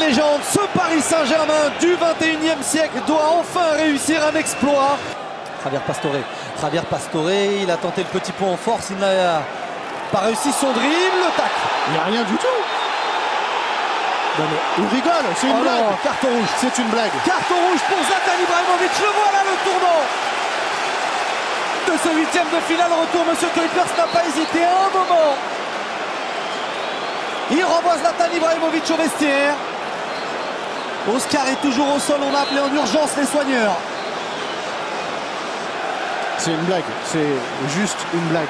légende, ce Paris Saint-Germain du 21e siècle doit enfin réussir un exploit. Javier Pastore, il a tenté le petit pont en force, il n'a pas réussi son dribble, le tac. Il n'y a rien du tout. Non mais il rigole, c'est une blague. Non, carton rouge. C'est une blague. Carton rouge pour Zlatan Ibrahimovic, le voilà le tournant de ce huitième de finale retour. Monsieur Kuipers n'a pas hésité un moment. Il renvoie Zlatan Ibrahimovic au vestiaire. Oscar est toujours au sol, on a appelé en urgence les soigneurs. C'est une blague, c'est juste une blague.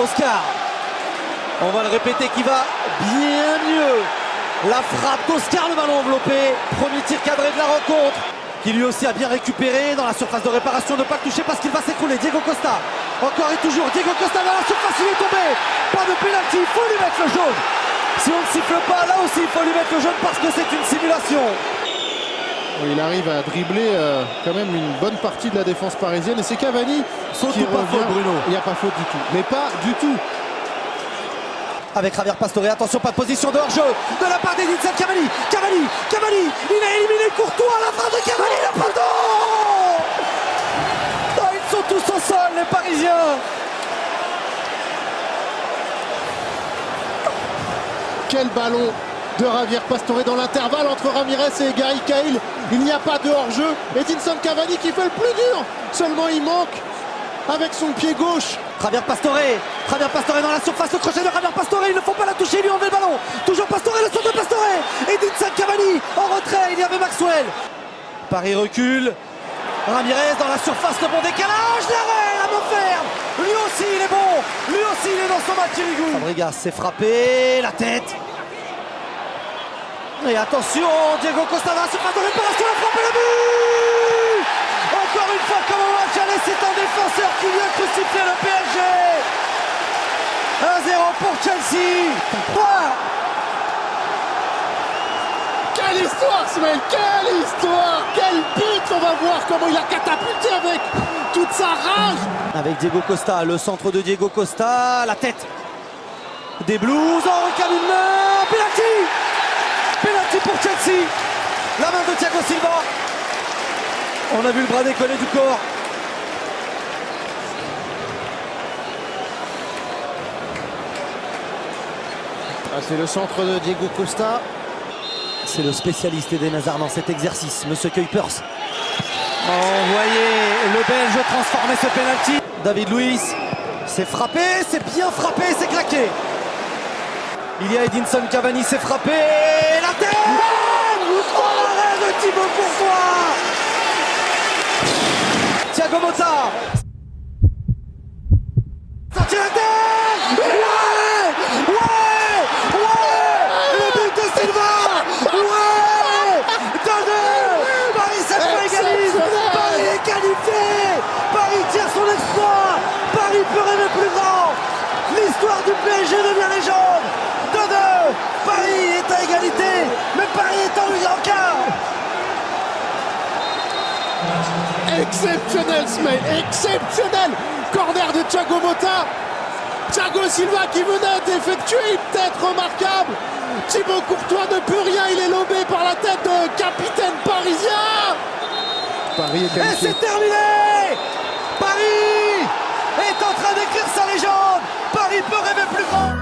Oscar, on va le répéter, qui va bien mieux. La frappe d'Oscar, le ballon enveloppé. Premier tir cadré de la rencontre, qui lui aussi a bien récupéré dans la surface de réparation, ne pas le toucher parce qu'il va s'écrouler. Diego Costa, encore et toujours, Diego Costa dans la surface, il est tombé. Pas de pénalty, il faut lui mettre le jaune. Si on ne siffle pas, là aussi il faut lui mettre le jaune parce que c'est une simulation. Il arrive à dribbler quand même une bonne partie de la défense parisienne et c'est Cavani Faute qui ou pas revient. faute, Bruno? Il n'y a pas faute du tout, mais pas du tout. Avec Javier Pastore, attention, pas de position de hors-jeu de la part d'Edinson Cavani, il a éliminé Courtois, la frappe de Cavani, le poteau. Oh, ils sont tous au sol, les Parisiens. Quel ballon de Javier Pastore dans l'intervalle entre Ramirez et Gary Cahill. Il n'y a pas de hors-jeu. Edinson Cavani qui fait le plus dur. Seulement il manque avec son pied gauche. Javier Pastore dans la surface, le crochet de Javier Pastore, il ne faut pas la toucher, il lui enlève le ballon. Toujours Pastore, le saut de Pastore. Edinson Cavani en retrait, il y avait Maxwell. Paris recule. Ramirez dans la surface, le bon décalage, l'arrêt, la main ferme. Lui aussi il est bon, lui aussi il est dans son match Irigou. Fabregas s'est frappé, la tête. Et attention, Diego Costa dans la surface de réparation, la frappe et le but. Encore une fois comme au match aller, c'est un défenseur qui vient crucifier le PSG. 1-0 pour Chelsea. Quelle histoire, Smaïl, quelle histoire, quel but. On va voir comment il a catapulté avec toute sa rage. Avec Diego Costa, le centre de Diego Costa, la tête des Blues, on recale une main, penalty pour Chelsea, la main de Thiago Silva. On a vu le bras décoller du corps. C'est le centre de Diego Costa. C'est le spécialiste Eden Hazard dans cet exercice, Monsieur Kuipers. Oh, voyez le Belge transformer ce penalty. David Luiz, c'est frappé, c'est bien frappé, c'est claqué. Il y a Edinson Cavani, c'est frappé, la tête. Oh, l'arrêt de Thibaut Courtois. Thiago Motta. Sorti la tête. Le but de Silva. Paris cette fois égalise. Paris est qualifié. Paris tire son exploit. Paris peut rêver plus grand. L'histoire du PSG devient légende. 2-2. Paris est à égalité, mais Paris est en quart. Exceptionnel, Smaïl, exceptionnel. Corner de Thiago Motta. Thiago Silva qui venait d'effectuer une tête remarquable. Thibaut Courtois ne peut rien, il est lobé par la tête de capitaine parisien. Paris est qualifié. Et c'est terminé. Paris est en train d'écrire sa légende. Paris peut rêver plus grand.